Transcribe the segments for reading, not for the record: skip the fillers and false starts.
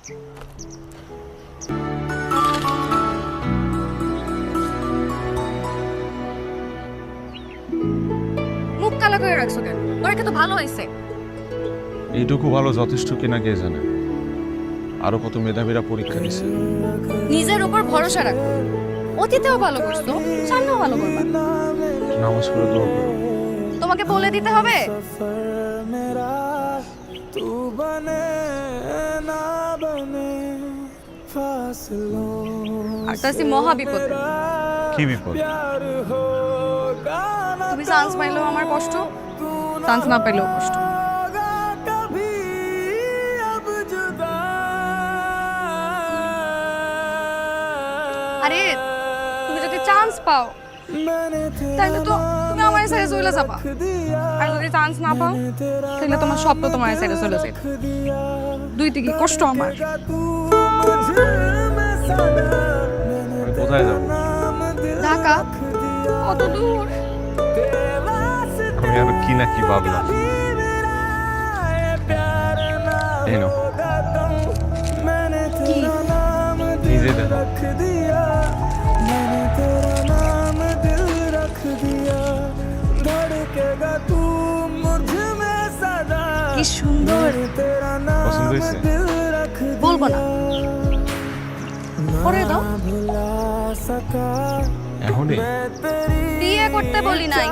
মুখ কালা করে রাখছো কেন? পরীক্ষা তো ভালো হয়েছে। এইটুকু ভালো যথেষ্ট কিনা কে জানে, আরো কত মেধাবীরা পরীক্ষা দিছে। নিজের উপর ভরসা রাখো, অতীতেও ভালো করছো, সামনেও ভালো করবা। নামাজ পড়ে দোয়া করো। তোমাকে বলে দিতে হবে? আর তাসি মহা বিপদে। কি বিপদ? তুমি চান্স পাইলেও আমার কষ্ট, চান্স না পাইলেও কষ্ট। আরে তুমি যদি চান্স পাও তাহলে তো তুমি আমার সাইডে চলে যাবা, আর যদি চান্স না পাও তাহলে তোমার স্বপ্ন তোমার সাইডে চলে যাবে। দুই দিকে কষ্ট আমার। আমি কোথায় যাবো? ঢাকা কত দূর? আমি আর কি না কি ভাবলাম। এই নাও, কি? নিজে দেখো। কি সুন্দর। পছন্দ হয়েছে? বলবো না, পরে দাও। এখনই? বিয়ে করতে বলি নাই।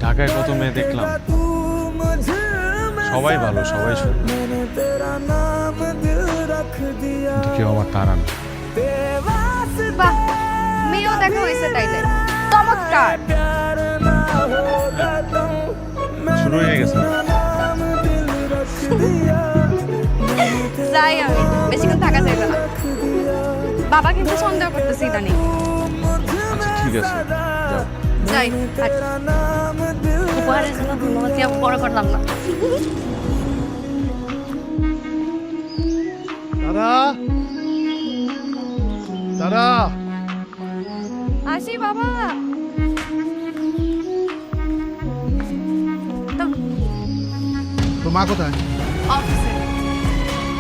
ঢাকায় কত মেয়ে দেখলাম, সবাই ভালো, সবাই সুন্দর, কিন্তু কেউ আমার তারা না। বাহ, মেয়েও দেখা হয়েছে তাইলে, চমৎকার। শুরু হয়ে গেছে। যাই, আমি বেশিক্ষণ থাকা যাইবে না। বাবা কিন্তু সন্দেহ করতেছি ইদানিং। আচ্ছা ঠিক আছে, যাও। যাই, উপহারের জন্য ধন্যবাদ দিয়া বড় করলাম না। দাদা, দাদা, আসি বাবা। তোর মা কোথায়? অফিসে।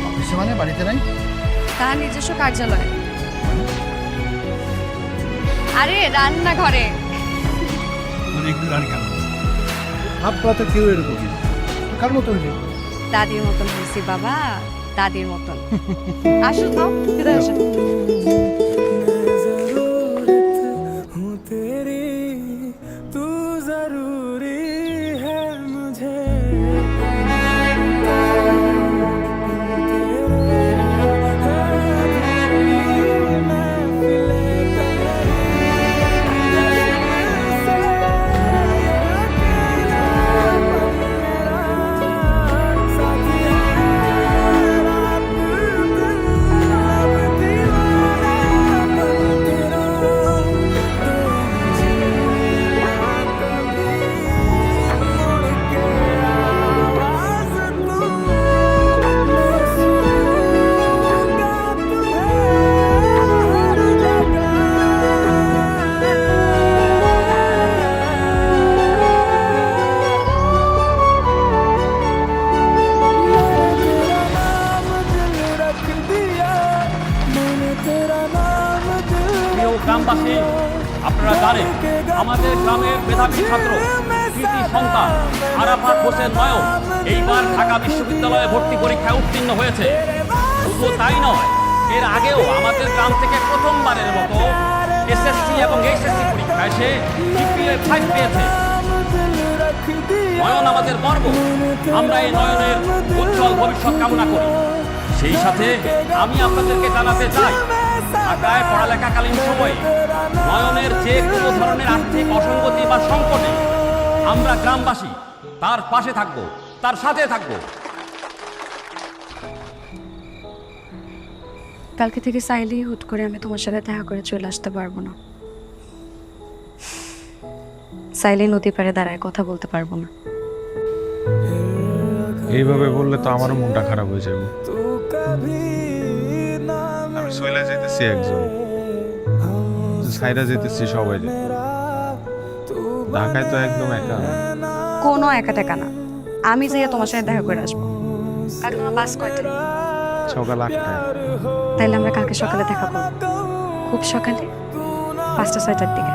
অফিসে মানে বাড়িতে নাই? তার নিজস্ব কার্যালয়। আরে রান্নাঘরে। আপনার তো কেউ এরকম কার মতো হইলে? দাদির মতন হয়েছি বাবা, দাদির মতন। আসো তো, ফিরে আসো। গ্রামবাসী, আপনারা জানেন আমাদের গ্রামের মেধাবী ছাত্র কৃতি সন্তান আরাফাত হোসেন নয়ন এইবার ঢাকা বিশ্ববিদ্যালয়ে ভর্তি পরীক্ষায় উত্তীর্ণ হয়েছে। শুধু তাই নয়, এর আগেও আমাদের গ্রাম থেকে প্রথমবারের মতো এসএসসি এবং এইচএসসি পরীক্ষায় সে জিপিএ 5 পেয়েছে। নয়ন আমাদের গর্ব, আমরা এই নয়নের উজ্জ্বল ভবিষ্যৎ কামনা করি। সেই সাথে আমি আপনাদেরকে জানাতে চাই, ঢাকায় পড়ালেখাকালীন সময়ে নয়নের যে কোনো ধরনের আর্থিক অসঙ্গতি বা সংকটে আমরা গ্রামবাসী তার পাশে থাকবো, তার সাথে থাকবো। কালকে থেকে চাইলেই হুট করে আমি তোমার সাথে দেখা করে চলে আসতে পারবো না। চাইলেই নদী পাড়ে দাঁড়ায় কথা বলতে পারবো না। এইভাবে বললে তো আমারও মনটা খারাপ হয়ে যাবে। আমি চলে যেতেছি একজন, সাইরা যেতেছি সবাই, ঢাকায় তো একদম একা। কোনো একা টেকা না, আমি যাইয়া তোমার সাথে দেখা করে আসবো। কাল তোমার বাস কয়টায়? সকাল 8টায়। তাইলে আমরা কালকে সকালে দেখা করবো, খুব সকালে 5টা-6টার দিকে।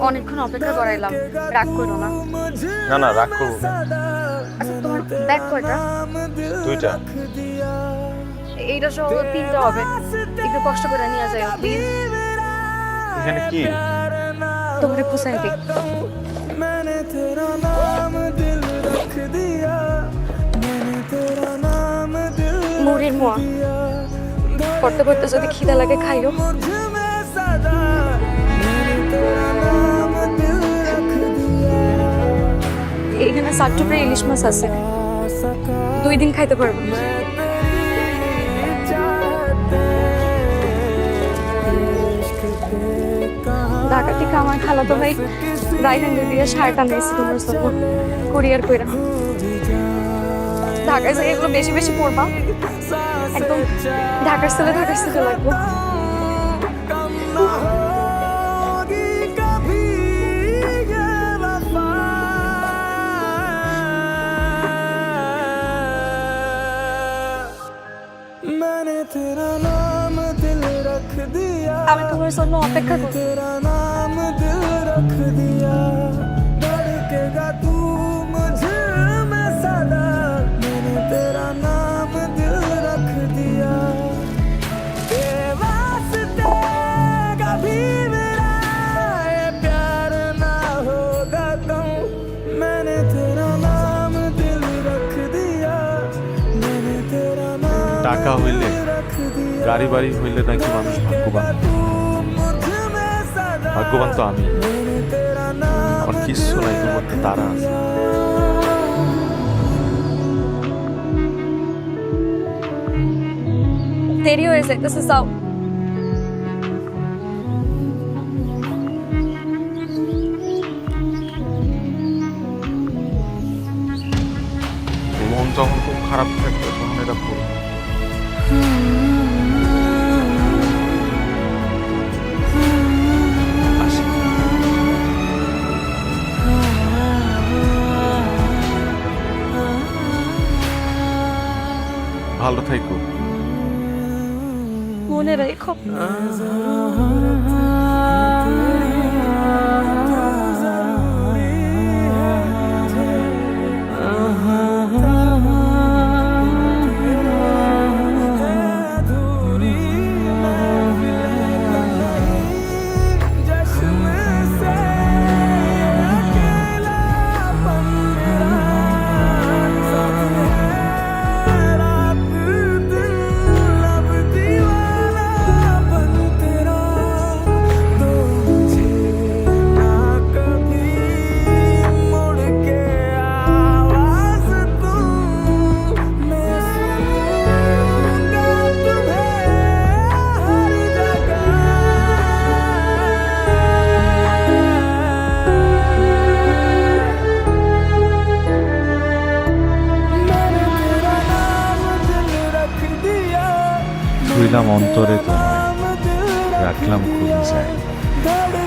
অনেকক্ষণ অপেক্ষা করাইলাম, রাগ করো না। না না, রাগ করবো না। আচ্ছা তোমার ব্যাগ কয়টা? 2টা। এইটা সহ 3টা হবে, একটু কষ্ট করে নিয়ে যাই প্লিজ। এখানে কি? তোমার পোষাই দিই। মুড়ির মোয়া পড়তে পড়তে যদি খিদা লাগে খাইও। এখানে 7 টুকরা ইলিশ মাছ আছে, 2 দিন খাইতে পারবো। ঢাকা থেকে আমার খালাতো ভাই রাইহান দিয়ে শাড়িটা নিয়েছি তোমার জন্য কুরিয়ার কইরা। ঢাকায় যাই এগুলো বেশি বেশি পড়বা, একদম ঢাকার ছেলে লাগবো। আমি তোমার জন্য অপেক্ষা করি। টাকা হইলে, গাড়ি বাড়ি হইলে নাকি মানুষ ভাগ্যবান। ভাগ্যবান তো আমি, আমার কিচ্ছু নাই, তোমার তারা আছে। দেরি হয়ে যাইতেছে, যাও। মন যখন খুব খারাপ থাকবে তখন এটা করবো। আসি। ভালো থাইকো। মনে রেখো। ছুইলাম অন্তরে তোমায়, রাখলাম খুবই যায়,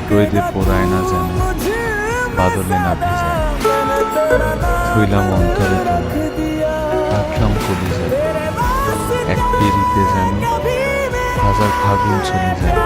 রোদে পোড়ায় না যেন, বাদলে না ভেজায়। ছুইলাম অন্তরে তোমায়, রাখলাম খুবই যায়, এক পিড়িতে যেন হাজার ফাগুন চলে যায়।